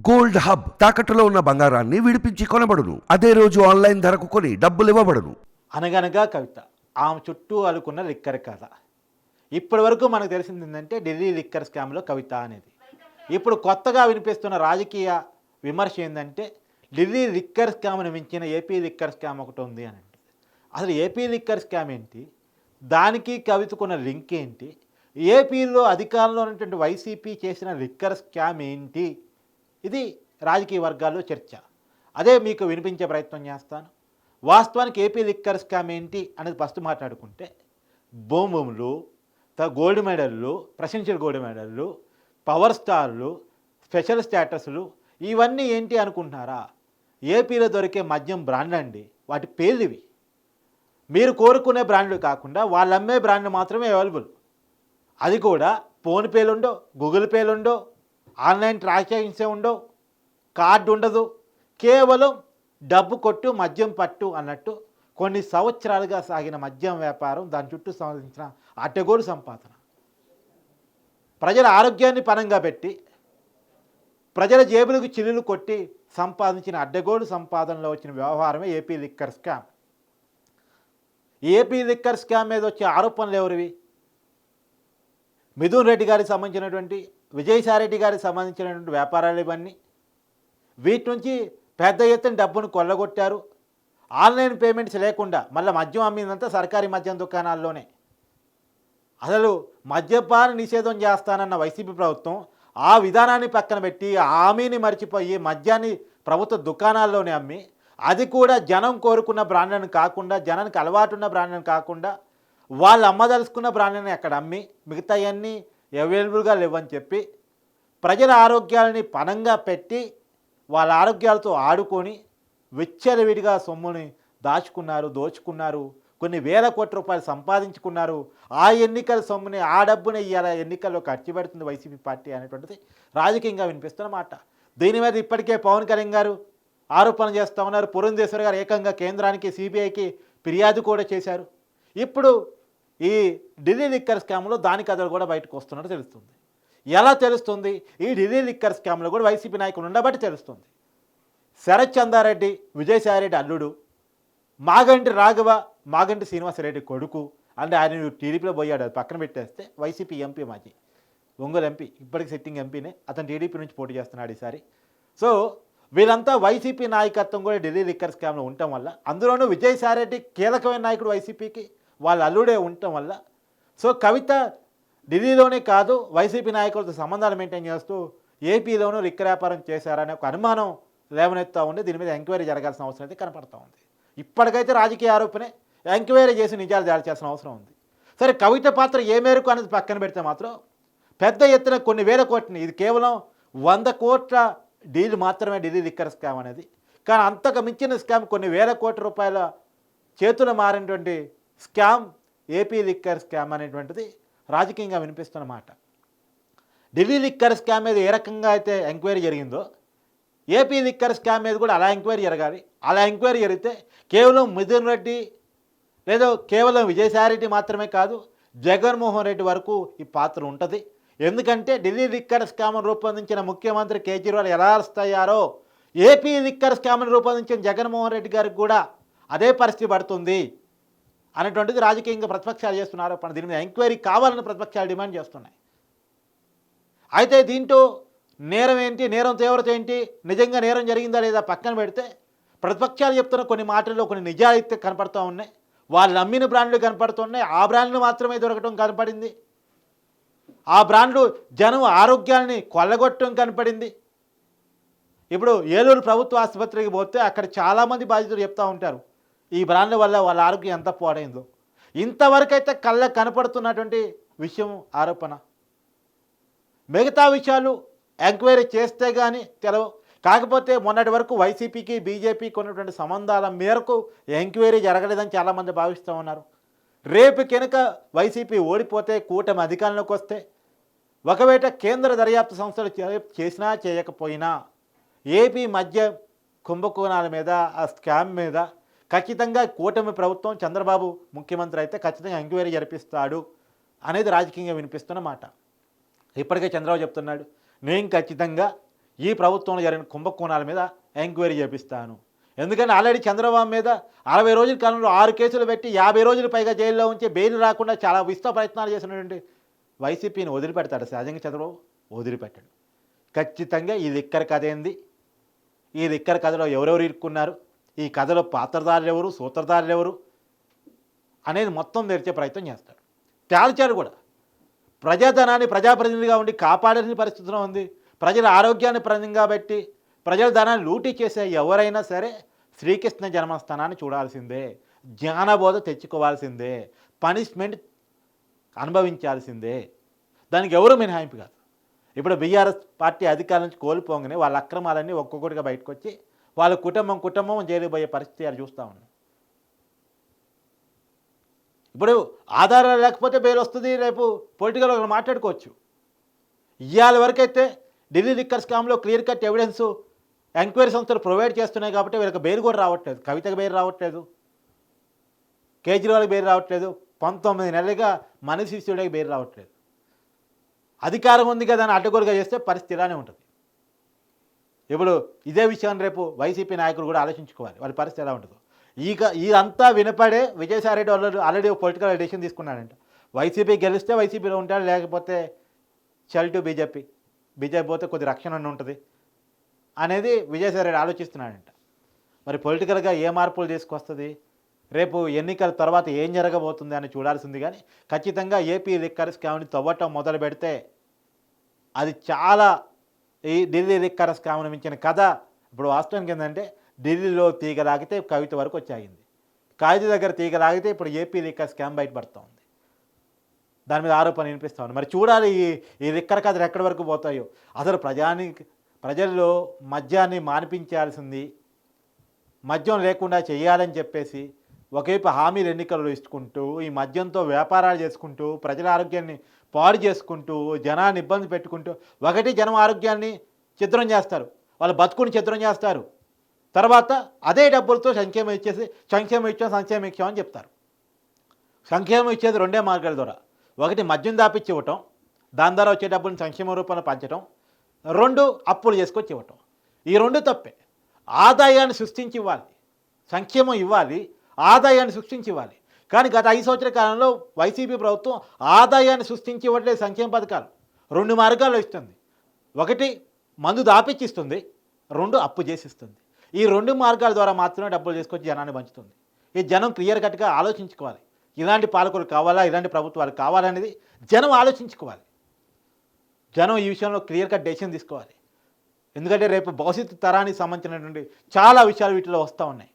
Gold hub తాకట్టులో ఉన్న బంగారాన్ని విడిపించి కొనబడును. అదే రోజు ఆన్లైన్ ధరకు కొని డబ్బులు ఇవ్వబడును. అనగనగా కవిత ఆమె చుట్టూ అలుకున్న లిక్కర్ కథ. ఇప్పటి వరకు మనకు తెలిసింది ఏంటంటే ఢిల్లీ లిక్కర్ స్కామ్లో కవిత అనేది. ఇప్పుడు కొత్తగా వినిపిస్తున్న రాజకీయ విమర్శ ఏంటంటే ఢిల్లీ లిక్కర్ స్కామ్ను మించిన ఏపీ లిక్కర్ స్కామ్ ఒకటి ఉంది అని. అసలు ఏపీ లిక్కర్ స్కామ్ ఏంటి, దానికి కవితకున్న లింక్ ఏంటి, ఏపీలో అధికారంలో ఉన్నటువంటి వైసీపీ చేసిన లిక్కర్ స్కామ్ ఏంటి, ఇది రాజకీయ వర్గాల్లో చర్చ. అదే మీకు వినిపించే ప్రయత్నం చేస్తాను. వాస్తవానికి ఏపీ లిక్కర్ స్కామ్ ఏంటి అనేది ఫస్ట్ మాట్లాడుకుంటే భూములు, గోల్డ్ మెడల్లు, ప్రెసిడెన్షియల్ గోల్డ్ మెడల్లు, పవర్ స్టార్లు, స్పెషల్ స్టేటస్లు, ఇవన్నీ ఏంటి అనుకుంటున్నారా? ఏపీలో దొరికే మద్యం బ్రాండ్ అండి. వాటి పేర్లు ఇవి. మీరు కోరుకునే బ్రాండ్లు కాకుండా వాళ్ళు అమ్మే బ్రాండ్ మాత్రమే అవైలబుల్. అది కూడా ఫోన్పేలు ఉండవు, గూగుల్ పేలు ఉండవు, ఆన్లైన్ ట్రాన్సాక్షన్సే ఉండవు, కార్డు ఉండదు. కేవలం డబ్బు కొట్టు మద్యం పట్టు అన్నట్టు కొన్ని సంవత్సరాలుగా సాగిన మద్యం వ్యాపారం, దాని చుట్టూ సంబంధించిన అడ్డగోలు సంపాదన, ప్రజల ఆరోగ్యాన్ని పణంగా పెట్టి ప్రజల జేబులకు చిల్లులు కొట్టి సంపాదించిన అడ్డగోలు సంపాదనలో వచ్చిన వ్యవహారమే AP liquor scam. AP liquor scam మీద వచ్చే ఆరోపణలు ఎవరివి? మిథున్ రెడ్డి గారికి సంబంధించినటువంటి, విజయసాయిరెడ్డి గారికి సంబంధించినటువంటి వ్యాపారాలు ఇవన్నీ. వీటి నుంచి పెద్ద ఎత్తున డబ్బును కొల్లగొట్టారు. ఆన్లైన్ పేమెంట్స్ లేకుండా మళ్ళీ మద్యం అమ్మిందంతా సర్కారీ మద్యం దుకాణాల్లోనే. అసలు మద్యపాన నిషేధం చేస్తానన్న వైసీపీ ప్రభుత్వం ఆ విధానాన్ని పక్కన పెట్టి హామీని మర్చిపోయి మద్యాన్ని ప్రభుత్వ దుకాణాల్లోనే అమ్మి, అది కూడా జనం కోరుకున్న బ్రాండ్లను కాకుండా, జనానికి అలవాటున్న బ్రాండ్లను కాకుండా, వాళ్ళు అమ్మదలుచుకున్న బ్రాండ్ని అక్కడ అమ్మి మిగతాయన్నీ అవైలబుల్గా లేవని చెప్పి ప్రజల ఆరోగ్యాలని పణంగా పెట్టి వాళ్ళ ఆరోగ్యాలతో ఆడుకొని విచ్చలవిడిగా సొమ్ముని దాచుకున్నారు, దోచుకున్నారు. కొన్ని వేల కోట్ల రూపాయలు సంపాదించుకున్నారు. ఆ ఎన్నికల సొమ్ముని, ఆ డబ్బుని ఇవాళ ఎన్నికల్లో ఖర్చు పెడుతుంది వైసీపీ పార్టీ అనేటువంటిది రాజకీయంగా వినిపిస్తున్న మాట. దీని మీద ఇప్పటికే పవన్ కళ్యాణ్ గారు ఆరోపణలు చేస్తూ ఉన్నారు. పురంధేశ్వర్ గారు ఏకంగా కేంద్రానికి, సిబిఐకి ఫిర్యాదు కూడా చేశారు. ఇప్పుడు ఈ ఢిల్లీ లిక్కర్ స్కామ్లో దాని కథలు కూడా బయటకు వస్తున్నట్టు తెలుస్తుంది. ఎలా తెలుస్తుంది? ఈ ఢిల్లీ లిక్కర్ స్కామ్లో కూడా వైసీపీ నాయకులు ఉండబట్టి తెలుస్తుంది. శరత్ చంద్రారెడ్డి, విజయసాయిరెడ్డి అల్లుడు, మాగంటి రాఘవ, మాగంటి శ్రీనివాసరెడ్డి కొడుకు. అంటే ఆయన టీడీపీలో పోయాడు, అది పక్కన పెట్టేస్తే వైసీపీ ఎంపీ, మాజీ ఒంగోలు ఎంపీ, ఇప్పటికి సిట్టింగ్ ఎంపీనే. అతను టీడీపీ నుంచి పోటీ చేస్తున్నాడు ఈసారి. సో వీళ్ళంతా వైసీపీ నాయకత్వం కూడా ఢిల్లీ లిక్కర్ స్కామ్లో ఉండటం వల్ల, అందులోనూ విజయసాయిరెడ్డి కీలకమైన నాయకుడు వైసీపీకి, వాళ్ళ అల్లుడే ఉండటం వల్ల, సో కవిత ఢిల్లీలోనే కాదు వైసీపీ నాయకులతో సంబంధాలు మెయింటైన్ చేస్తూ ఏపీలోనూ లిక్కర్ వ్యాపారం చేశారనే ఒక అనుమానం లేవనెత్తా ఉంది. దీని మీద ఎంక్వైరీ జరగాల్సిన అవసరం అయితే కనపడతా ఉంది. ఇప్పటికైతే రాజకీయ ఆరోపణే, ఎంక్వైరీ చేసి నిజాలు తేల్చాల్సిన అవసరం ఉంది. సరే, కవిత పాత్ర ఏ మేరకు అనేది పక్కన పెడితే మాత్రం పెద్ద ఎత్తున కొన్ని వేల కోట్లని, ఇది కేవలం 100 కోట్ల డీల్ మాత్రమే ఢిల్లీ లిక్కర్ స్కామ్ అనేది. కానీ అంతకు మించిన స్కామ్, కొన్ని వేల కోట్ల రూపాయల చేతులు మారినటువంటి స్కామ్ ఏపీ లిక్కర్ స్కామ్ అనేటువంటిది రాజకీయంగా వినిపిస్తున్నమాట. ఢిల్లీ లిక్కర్ స్కామ్ మీద ఏ రకంగా అయితే ఎంక్వైరీ జరిగిందో ఏపీ లిక్కర్ స్కామ్ మీద కూడా అలా ఎంక్వైరీ జరగాలి. అలా ఎంక్వైరీ జరిగితే కేవలం మిథున్ రెడ్డి లేదా కేవలం విజయసాయిరెడ్డి మాత్రమే కాదు, జగన్మోహన్ రెడ్డి వరకు ఈ పాత్ర ఉంటుంది. ఎందుకంటే ఢిల్లీ లిక్కర్ స్కామ్ను రూపొందించిన ముఖ్యమంత్రి కేజ్రీవాల్ ఎలా అరెస్టయ్యారో ఏపీ లిక్కర్ స్కామ్ను రూపొందించిన జగన్మోహన్ రెడ్డి గారికి కూడా అదే పరిస్థితి పడుతుంది అనేటువంటిది రాజకీయంగా ప్రతిపక్షాలు చేస్తున్న ఆరోపణ. దీని మీద ఎంక్వైరీ కావాలని ప్రతిపక్షాలు డిమాండ్ చేస్తున్నాయి. అయితే దీంట్లో నేరం ఏంటి, నేరం తీవ్రత ఏంటి, నిజంగా నేరం జరిగిందా లేదా పక్కన పెడితే ప్రతిపక్షాలు చెప్తున్న కొన్ని మాటల్లో కొన్ని నిజాయితీ కనపడుతూ ఉన్నాయి. వాళ్ళు నమ్మిన బ్రాండ్లు కనపడుతున్నాయి. ఆ బ్రాండ్లు మాత్రమే దొరకటం కనపడింది. ఆ బ్రాండ్లు జనం ఆరోగ్యాన్ని కొల్లగొట్టడం కనపడింది. ఇప్పుడు ఏలూరు ప్రభుత్వ ఆసుపత్రికి పోతే అక్కడ చాలామంది బాధితులు చెప్తూ ఉంటారు ఈ బ్రాండ్ల వల్ల వాళ్ళ ఆరోగ్యం ఎంత పాడైందో. ఇంతవరకైతే కళ్ళకు కనపడుతున్నటువంటి విషయం ఆరోపణ. మిగతా విషయాలు ఎంక్వైరీ చేస్తే కానీ తెలవు. కాకపోతే మొన్నటి వరకు వైసీపీకి, బీజేపీకి ఉన్నటువంటి సంబంధాల మేరకు ఎంక్వైరీ జరగలేదని చాలామంది భావిస్తూ ఉన్నారు. రేపు కనుక వైసీపీ ఓడిపోతే, కూటమి అధికారంలోకి వస్తే, ఒకవేళ కేంద్ర దర్యాప్తు సంస్థలు చేసినా చేయకపోయినా ఏపీ మధ్య కుంభకోణాల మీద, ఆ స్కామ్ మీద ఖచ్చితంగా కూటమి ప్రభుత్వం, చంద్రబాబు ముఖ్యమంత్రి అయితే ఖచ్చితంగా ఎంక్వైరీ జరిపిస్తాడు అనేది రాజకీయంగా వినిపిస్తున్న మాట. ఇప్పటికే చంద్రబాబు చెప్తున్నాడు, నేను ఖచ్చితంగా ఈ ప్రభుత్వంలో జరిగిన కుంభకోణాల మీద ఎంక్వైరీ చేపిస్తాను. ఎందుకంటే ఆల్రెడీ చంద్రబాబు మీద 60 రోజుల కాలంలో 6 కేసులు పెట్టి 50 రోజులు పైగా జైల్లో ఉంచి బెయిల్ రాకుండా చాలా విస్తృత ప్రయత్నాలు చేసినటువంటి వైసీపీని వదిలిపెడతాడు సహజంగా చంద్రబాబు? వదిలిపెట్టాడు. ఖచ్చితంగా ఈ లిక్కర్ కథ ఏంది, ఈ లిక్కర్ కథలో ఎవరెవరు ఇరుక్కున్నారు, ఈ కథలో పాత్రధారులు ఎవరు, సూత్రధారులు ఎవరు అనేది మొత్తం తెరిచే ప్రయత్నం చేస్తాడు. తేల్చాడు కూడా. ప్రజాధనాన్ని ప్రజాప్రతినిధిగా ఉండి కాపాడాల్సిన పరిస్థితిలో ఉంది. ప్రజల ఆరోగ్యాన్ని ప్రదంగా పెట్టి ప్రజల ధనాన్ని లూటీ చేసే ఎవరైనా సరే శ్రీకృష్ణ జన్మస్థానాన్ని చూడాల్సిందే, జ్ఞానబోధ తెచ్చుకోవాల్సిందే, పనిష్మెంట్ అనుభవించాల్సిందే. దానికి ఎవరు మినహాయింపు కాదు. ఇప్పుడు బీఆర్ఎస్ పార్టీ అధికారం నుంచి కోల్పోగానే వాళ్ళ అక్రమాలన్నీ ఒక్కొక్కటిగా బయటకు వచ్చి వాళ్ళ కుటుంబం జైలుకు పోయే పరిస్థితి అది చూస్తూ ఉన్నాం. ఇప్పుడు ఆధారాలు లేకపోతే బెయిల్ వస్తుంది, రేపు పొలిటికల్ వాళ్ళు మాట్లాడుకోవచ్చు. ఇవాళ వరకైతే ఢిల్లీ లిక్కర్ స్కామ్లో క్లియర్ కట్ ఎవిడెన్స్ ఎంక్వైరీ సంస్థలు ప్రొవైడ్ చేస్తున్నాయి కాబట్టి వీళ్ళకి బెయిల్ కూడా రావట్లేదు. కవితకు బెయిల్ రావట్లేదు, కేజ్రీవాల్కి బెయిల్ రావట్లేదు, 19 నెలలుగా మనీష్ సిసోడియాకి బెయిల్ రావట్లేదు. అధికారం ఉంది కదా అని అడ్డగోలుగా చేస్తే పరిస్థితి ఇలానే ఉంటుంది. ఇప్పుడు ఇదే విషయాన్ని రేపు వైసీపీ నాయకులు కూడా ఆలోచించుకోవాలి, వాళ్ళ పరిస్థితి ఎలా ఉంటుందో. ఇదంతా వినపడే విజయసాయిరెడ్డి వాళ్ళు ఆల్రెడీ పొలిటికల్ డెసిషన్ తీసుకున్నాడంట. వైసీపీ గెలిస్తే వైసీపీలో ఉంటాడు, లేకపోతే చల్ టు బీజేపీ పోతే కొద్ది రక్షణ ఉంటుంది అనేది విజయసాయిరెడ్డి ఆలోచిస్తున్నాడంట. మరి పొలిటికల్గా ఏ మార్పులు తీసుకొస్తుంది, రేపు ఎన్నికల తర్వాత ఏం జరగబోతుంది అని చూడాల్సింది. కానీ ఖచ్చితంగా ఏపీ లిక్కర్ స్కామ్ని తవ్వటం మొదలు పెడితే అది చాలా ఈ ఢిల్లీ లిక్కర్ స్కామ్ను మించిన కథ. ఇప్పుడు వాస్తవానికి ఏంటంటే ఢిల్లీలో తీగ లాగితే కవిత వరకు వచ్చాగింది, కాగిత దగ్గర తీగ లాగితే ఇప్పుడు ఏపీ లిక్కర్ స్కామ్ బయటపడుతూ ఉంది. దాని మీద ఆరోపణ వినిపిస్తూ ఉంది. మరి చూడాలి ఈ లిక్కర్ కథలు ఎక్కడి వరకు పోతాయో. అసలు ప్రజల్లో మద్యాన్ని మానిపించాల్సింది, మద్యం లేకుండా చేయాలని చెప్పేసి ఒకవైపు హామీలు ఎన్నికల్లో ఇచ్చుకుంటూ ఈ మద్యంతో వ్యాపారాలు చేసుకుంటూ ప్రజల ఆరోగ్యాన్ని పాడు చేసుకుంటూ జనాన్ని ఇబ్బంది పెట్టుకుంటూ జనం ఆరోగ్యాన్ని చిత్రం చేస్తారు, వాళ్ళ బతుకుని చిత్రం చేస్తారు. తర్వాత అదే డబ్బులతో సంక్షేమం ఇచ్చేసి సంక్షేమం ఇచ్చాం అని చెప్తారు. సంక్షేమం ఇచ్చేది 2 మార్గాల ద్వారా. ఒకటి మద్యం దాపిచ్చి ఇవ్వటం, దాని ద్వారా వచ్చే డబ్బుని సంక్షేమ రూపంలో పంచడం. 2 అప్పులు చేసుకొచ్చి ఇవ్వటం. ఈ 2 తప్పే. ఆదాయాన్ని సృష్టించి ఇవ్వాలి, సంక్షేమం ఇవ్వాలి, ఆదాయాన్ని సృష్టించి ఇవ్వాలి. కానీ గత 5 సంవత్సరాల కాలంలో వైసీపీ ప్రభుత్వం ఆదాయాన్ని సృష్టించి ఇవ్వట్లేదు. సంక్షేమ పథకాలు 2 మార్గాల్లో ఇస్తుంది. ఒకటి మందు దాపిచ్చిస్తుంది, 2 అప్పు చేసిస్తుంది. ఈ 2 మార్గాల ద్వారా మాత్రమే డబ్బులు చేసుకొచ్చి జనాన్ని పంచుతుంది. ఈ జనం క్లియర్ కట్గా ఆలోచించుకోవాలి. ఇలాంటి పాలకులు కావాలా, ఇలాంటి ప్రభుత్వాలు కావాలనేది జనం ఆలోచించుకోవాలి. జనం ఈ విషయంలో క్లియర్ కట్ డెసిషన్ తీసుకోవాలి. ఎందుకంటే రేపు భవిష్యత్తు తరానికి సంబంధించినటువంటి చాలా విషయాలు వీటిలో వస్తూ ఉన్నాయి.